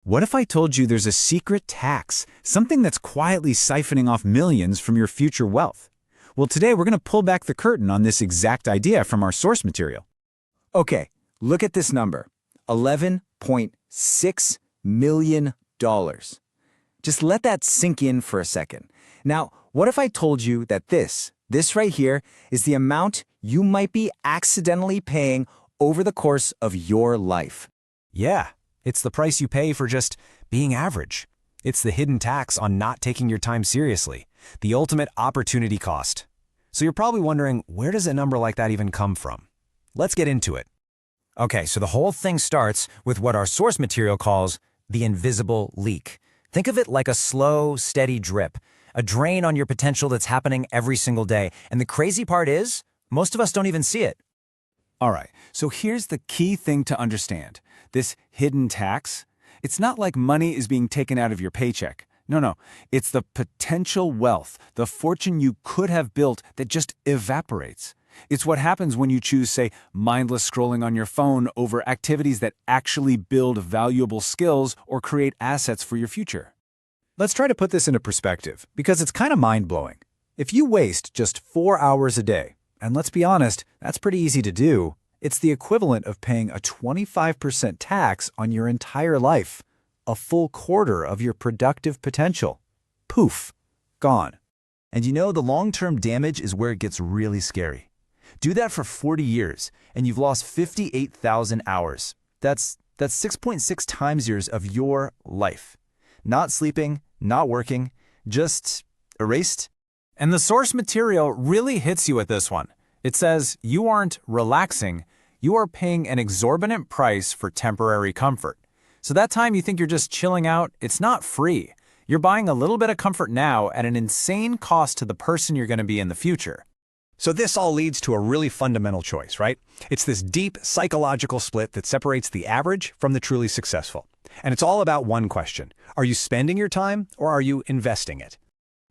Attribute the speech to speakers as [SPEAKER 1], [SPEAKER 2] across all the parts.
[SPEAKER 1] What if I told you there's a secret tax, something that's quietly siphoning off millions from your future wealth? Well, today we're going to pull back the curtain on this exact idea from our source material.
[SPEAKER 2] Okay, look at this number, $11.6 million. Just let that sink in for a second. Now, what if I told you that this right here is the amount you might be accidentally paying over the course of your life?
[SPEAKER 3] Yeah, it's the price you pay for just being average. It's the hidden tax on not taking your time seriously, the ultimate opportunity cost. So you're probably wondering, where does a number like that even come from? Let's get into it. Okay, so the whole thing starts with what our source material calls the invisible leak. Think of it like a slow, steady drip, a drain on your potential that's happening every single day. And the crazy part is, most of us don't even see it.
[SPEAKER 1] All right, so here's the key thing to understand. This hidden tax, it's not like money is being taken out of your paycheck. No, it's the potential wealth, the fortune you could have built that just evaporates. It's what happens when you choose, say, mindless scrolling on your phone over activities that actually build valuable skills or create assets for your future.
[SPEAKER 3] Let's try to put this into perspective, because it's kind of mind-blowing. If you waste just 4 hours a day, and let's be honest, that's pretty easy to do, it's the equivalent of paying a 25% tax on your entire life, a full quarter of your productive potential. Poof, gone.
[SPEAKER 4] And you know, the long-term damage is where it gets really scary. Do that for 40 years, and you've lost 58,000 hours. That's 6.6 times years of your life. Not sleeping, not working, just erased.
[SPEAKER 3] And the source material really hits you with this one. It says you aren't relaxing, you are paying an exorbitant price for temporary comfort. So that time you think you're just chilling out, it's not free. You're buying a little bit of comfort now at an insane cost to the person you're going to be in the future.
[SPEAKER 5] So this all leads to a really fundamental choice, right? It's this deep psychological split that separates the average from the truly successful. And it's all about one question. Are you spending your time or are you investing it?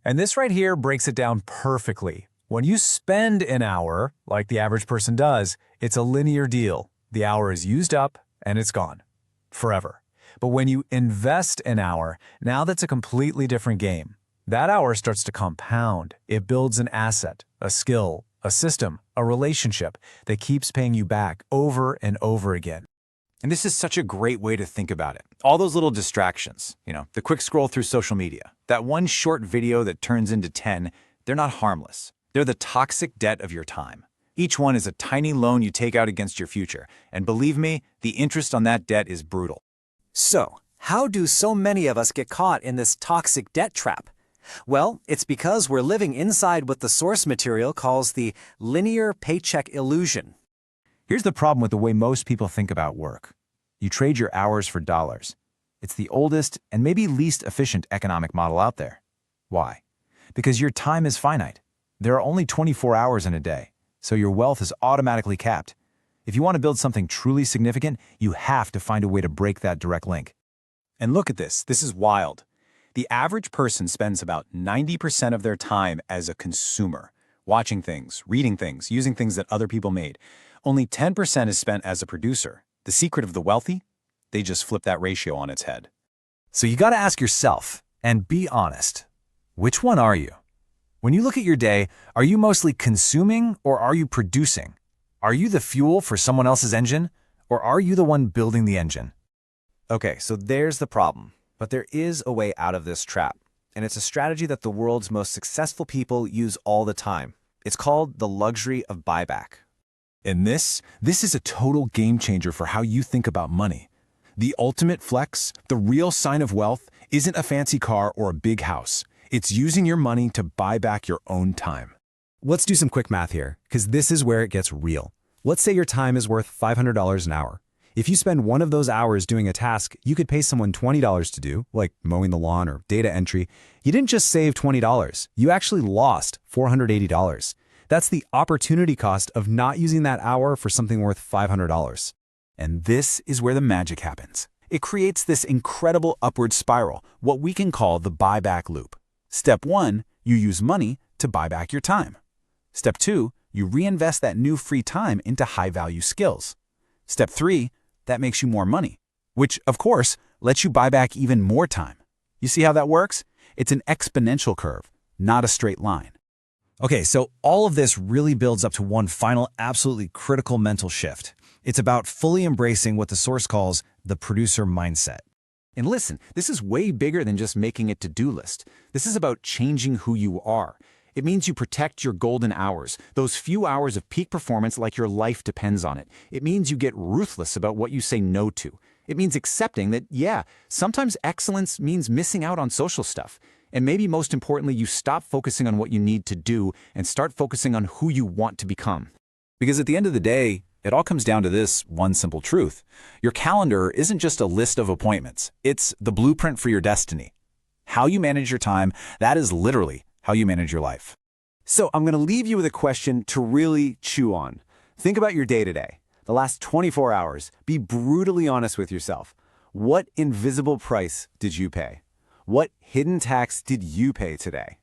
[SPEAKER 3] And this right here breaks it down perfectly. When you spend an hour, like the average person does, it's a linear deal. The hour is used up and it's gone. Forever. But when you invest an hour, now that's a completely different game. That hour starts to compound. It builds an asset, a skill, a system, a relationship that keeps paying you back over and over again.
[SPEAKER 1] And this is such a great way to think about it. All those little distractions, the quick scroll through social media, that one short video that turns into 10, they're not harmless. They're the toxic debt of your time. Each one is a tiny loan you take out against your future. And believe me, the interest on that debt is brutal.
[SPEAKER 2] So, how do so many of us get caught in this toxic debt trap? Well, it's because we're living inside what the source material calls the linear paycheck illusion.
[SPEAKER 3] Here's the problem with the way most people think about work. You trade your hours for dollars. It's the oldest and maybe least efficient economic model out there. Why? Because your time is finite. There are only 24 hours in a day, so your wealth is automatically capped. If you want to build something truly significant, you have to find a way to break that direct link.
[SPEAKER 1] And look at this. This is wild. The average person spends about 90% of their time as a consumer, watching things, reading things, using things that other people made. Only 10% is spent as a producer. The secret of the wealthy? They just flip that ratio on its head.
[SPEAKER 3] So you got to ask yourself, and be honest, which one are you? When you look at your day, are you mostly consuming or are you producing? Are you the fuel for someone else's engine, or are you the one building the engine?
[SPEAKER 4] Okay, so there's the problem. But there is a way out of this trap. And it's a strategy that the world's most successful people use all the time. It's called the luxury of buyback.
[SPEAKER 3] And this is a total game changer for how you think about money. The ultimate flex, the real sign of wealth, isn't a fancy car or a big house. It's using your money to buy back your own time.
[SPEAKER 5] Let's do some quick math here, because this is where it gets real. Let's say your time is worth $500 an hour. If you spend one of those hours doing a task you could pay someone $20 to do, like mowing the lawn or data entry, you didn't just save $20, you actually lost $480. That's the opportunity cost of not using that hour for something worth $500.
[SPEAKER 1] And this is where the magic happens. It creates this incredible upward spiral, what we can call the buyback loop. Step 1, you use money to buy back your time. Step 2, you reinvest that new free time into high-value skills. Step 3, that makes you more money, which, of course, lets you buy back even more time. You see how that works? It's an exponential curve, not a straight line.
[SPEAKER 3] Okay, so all of this really builds up to one final, absolutely critical mental shift. It's about fully embracing what the source calls the producer mindset.
[SPEAKER 1] And listen, this is way bigger than just making a to-do list. This is about changing who you are. It means you protect your golden hours, those few hours of peak performance like your life depends on it. It means you get ruthless about what you say no to. It means accepting that, yeah, sometimes excellence means missing out on social stuff. And maybe most importantly, you stop focusing on what you need to do and start focusing on who you want to become. Because at the end of the day, it all comes down to this one simple truth. Your calendar isn't just a list of appointments. It's the blueprint for your destiny. How you manage your time, that is literally how you manage your life.
[SPEAKER 5] So I'm going to leave you with a question to really chew on. Think about your day-to-day, the last 24 hours. Be brutally honest with yourself. What invisible price did you pay? What hidden tax did you pay today?